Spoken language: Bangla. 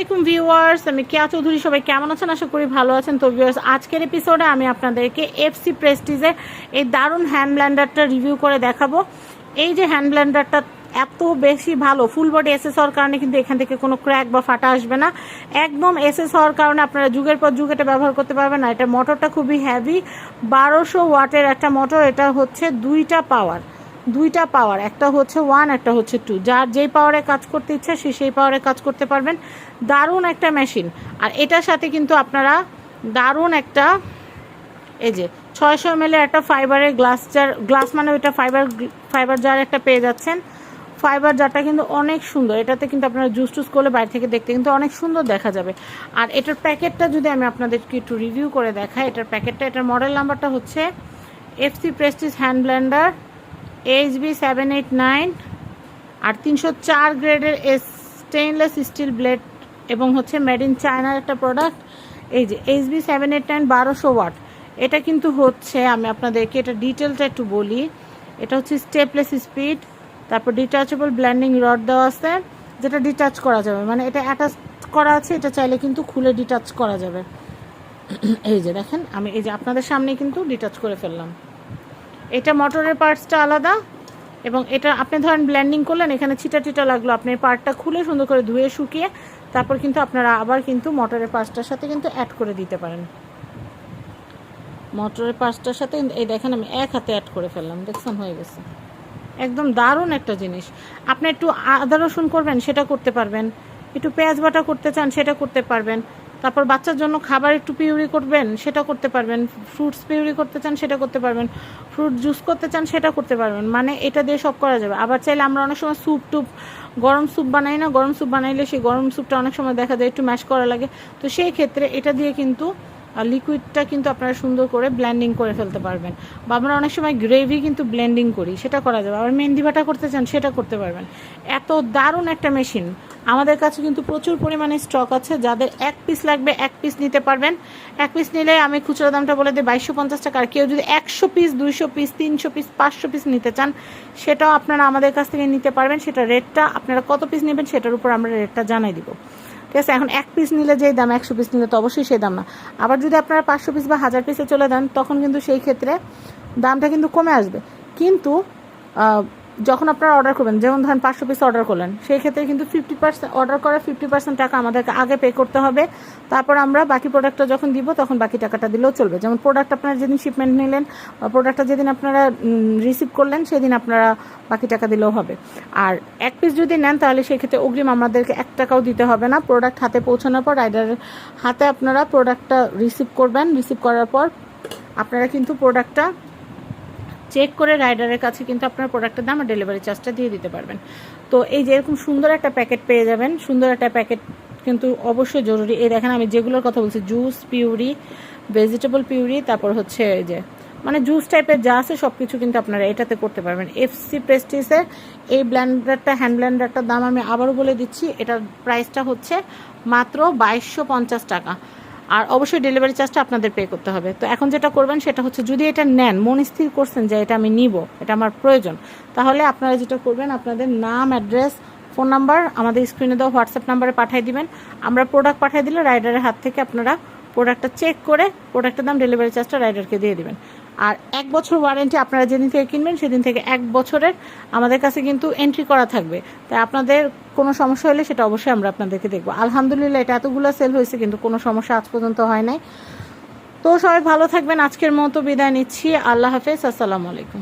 আলাইকুম ভিউয়ার্স, আমি কেয়া চৌধুরী। সবাই কেমন আছেন? আশা করি ভালো আছেন। তো ভিউয়ার্স, আজকের এপিসোডে আমি আপনাদেরকে এফসি প্রেস্টিজের এই দারুণ হ্যান্ড ব্লেন্ডারটা রিভিউ করে দেখাবো। এই যে হ্যান্ড ব্লেন্ডারটা এত বেশি ভালো, ফুল বডি এসএস হওয়ার কারণে কিন্তু এখান থেকে কোনো ক্র্যাক বা ফাটা আসবে না। একদম এসএস হওয়ার কারণে আপনারা যুগের পর যুগ এটা ব্যবহার করতে পারবেন না। এটা মোটরটা খুবই হ্যাভি, 1200 ওয়াটের একটা মোটর। এটা হচ্ছে দুইটা পাওয়ার, একটা হচ্ছে 1, একটা হচ্ছে 2। যার যেই পাওয়ারে কাজ করতে ইচ্ছা সে সেই পাওয়ারে কাজ করতে পারবেন। দারুণ একটা মেশিন। আর এটার সাথে কিন্তু আপনারা দারুণ একটা এই যে 600 ml একটা ফাইবারের গ্লাস মানে ওইটা ফাইবার জার একটা পেয়ে যাচ্ছেন। ফাইবার জারটা কিন্তু অনেক সুন্দর। এটাতে কিন্তু আপনারা জুস টুস করলে বাইরে থেকে দেখতে কিন্তু অনেক সুন্দর দেখা যাবে। আর এটার প্যাকেটটা যদি আমি আপনাদেরকে একটু রিভিউ করে দেখাই, এটার প্যাকেটটা, এটার মডেল নাম্বারটা হচ্ছে FC Prestige hand Blender HB789 আর 304 গ্রেডের স্টেইনলেস স্টিল ব্লেড এবং হচ্ছে মেড ইন চায়নার একটা প্রোডাক্ট। এই যে HB789 1200 ওয়াট। এটা কিন্তু হচ্ছে, আমি আপনাদেরকে এটা ডিটেলটা একটু বলি। এটা হচ্ছে স্টেপলেস স্পিড, তারপর ডিটাচেবল ব্লেন্ডিং রড দেওয়া আছে, যেটা ডিটাচ করা যাবে, মানে এটা অ্যাটাচ করা আছে, এটা চাইলে কিন্তু খুলে ডিটাচ করা যাবে। এই যে দেখেন, আমি এই যে আপনাদের সামনে কিন্তু ডিটাচ করে ফেললাম। এটা মোটরের পার্টসটা আলাদা, এবং এটা আপনি ধরেন ব্লেন্ডিং করলেন, এখানে ছিটা লাগলো, আপনি পার্টটা খুলে সুন্দর করে ধুয়ে শুকিয়ে তারপর কিন্তু আপনারা আবার কিন্তু মোটরের পার্টসটার সাথে কিন্তু অ্যাড করে দিতে পারেন। মোটরের পার্টসটার সাথে এই দেখেন আমি এক হাতে অ্যাড করে ফেললাম, দেখছেন হয়ে গেছে। একদম দারুণ একটা জিনিস। আপনি একটু আদা রসুন করবেন, সেটা করতে পারবেন। একটু পেঁয়াজ বাটা করতে চান, সেটা করতে পারবেন। তারপর বাচ্চার জন্য খাবার একটু পিউরি করবেন, সেটা করতে পারবেন। ফ্রুটস পিউরি করতে চান, সেটা করতে পারবেন। ফ্রুট জুস করতে চান, সেটা করতে পারবেন। মানে এটা দিয়ে সব করা যাবে। আবার চাইলে আমরা অনেক সময় গরম স্যুপ বানাই না, গরম স্যুপ বানাইলে সেই গরম স্যুপটা অনেক সময় দেখা যায় একটু ম্যাশ করা লাগে। তো সেই ক্ষেত্রে এটা দিয়ে কিন্তু লিকুইডটা কিন্তু আপনারা সুন্দর করে ব্লেন্ডিং করে ফেলতে পারবেন। বা আমরা অনেক সময় গ্রেভি কিন্তু ব্লেন্ডিং করি, সেটা করা যাবে। আবার মেহেন্দি বাটা করতে চান, সেটা করতে পারবেন। এত দারুণ একটা মেশিন। আমাদের কাছে কিন্তু প্রচুর পরিমাণে স্টক আছে। যাদের 1 পিস লাগবে 1 পিস নিতে পারবেন। 1 পিস নিলে আমি খুচরা দামটা বলে দিই 2250 টাকা। আর কেউ যদি 100 পিস, 200 পিস, 300 পিস, 500 পিস নিতে চান, সেটাও আপনারা আমাদের কাছ থেকে নিতে পারবেন। সেটা রেটটা আপনারা কত পিস নেবেন সেটার উপর আমরা রেটটা জানাই দিব। ঠিক আছে? এখন 1 পিস নিলে যেই দাম, 100 পিস নিলে তো অবশ্যই সেই দাম না। আবার যদি আপনারা 500 পিস বা 1000 পিসে চলে দেন, তখন কিন্তু সেই ক্ষেত্রে দামটা কিন্তু কমে আসবে। কিন্তু যখন আপনারা অর্ডার করবেন, যেমন ধরেন 500 পিস অর্ডার করলেন, সেই ক্ষেত্রে কিন্তু 50% অর্ডার করার 50% টাকা আমাদেরকে আগে পে করতে হবে। তারপর আমরা বাকি প্রোডাক্টটা যখন দিব তখন বাকি টাকাটা দিলেও চলবে। যেমন প্রোডাক্ট আপনারা যেদিন শিপমেন্ট নিলেন বা প্রোডাক্টটা যেদিন আপনারা রিসিভ করলেন, সেদিন আপনারা বাকি টাকা দিলেও হবে। আর 1 পিস যদি নেন, তাহলে সেই ক্ষেত্রে অগ্রিম আমাদেরকে 1 টাকাও দিতে হবে না। প্রোডাক্ট হাতে পৌঁছানোর পর রাইডারের হাতে আপনারা প্রোডাক্টটা রিসিভ করবেন। রিসিভ করার পর আপনারা কিন্তু প্রোডাক্টটা চেক করে রাইডারের কাছে কিন্তু আপনার প্রোডাক্টের দাম আর ডেলিভারি চার্জটা দিয়ে দিতে পারবেন। তো এই যে এরকম সুন্দর একটা প্যাকেট পেয়ে যাবেন। সুন্দর একটা প্যাকেট কিন্তু অবশ্যই জরুরি। এই দেখেন আমি যেগুলোর কথা বলছি, জুস পিউরি, ভেজিটেবল পিউরি, তারপর হচ্ছে এই যে মানে জুস টাইপের যা আছে সব কিছু কিন্তু আপনারা এটাতে করতে পারবেন। এফসি প্রেস্টিজের এই ব্লেন্ডারটা, হ্যান্ড ব্লেন্ডারটার দাম আমি আবারও বলে দিচ্ছি। এটার প্রাইসটা হচ্ছে মাত্র 2250 টাকা। আর অবশ্যই ডেলিভারি চার্জটা আপনাদের পে করতে হবে। তো এখন যেটা করবেন সেটা হচ্ছে, যদি এটা নেন, মন স্থির করছেন যে এটা আমি নিব, এটা আমার প্রয়োজন, তাহলে আপনারা যেটা করবেন, আপনাদের নাম, অ্যাড্রেস, ফোন নাম্বার আমাদের স্ক্রিনে দেওয়া হোয়াটসঅ্যাপ নাম্বারে পাঠিয়ে দিবেন। আমরা প্রোডাক্ট পাঠিয়ে দিলে রাইডারের হাত থেকে আপনারা প্রোডাক্টটা চেক করে প্রোডাক্টের দাম, ডেলিভারি চার্জটা রাইডারকে দিয়ে দিবেন। আর 1 বছর ওয়ারেন্টি, আপনারা যেদিন থেকে কিনবেন সেদিন থেকে 1 বছরের আমাদের কাছে কিন্তু এন্ট্রি করা থাকবে। তাই আপনাদের কোনো সমস্যা হলে সেটা অবশ্যই আমরা আপনাদেরকে দেখবো। আলহামদুলিল্লাহ এটা এতগুলো সেল হয়েছে, কিন্তু কোনো সমস্যা আজ পর্যন্ত হয় নাই। তো সবাই ভালো থাকবেন। আজকের মতো বিদায় নিচ্ছি। আল্লাহ হাফেজ, আসসালামু আলাইকুম।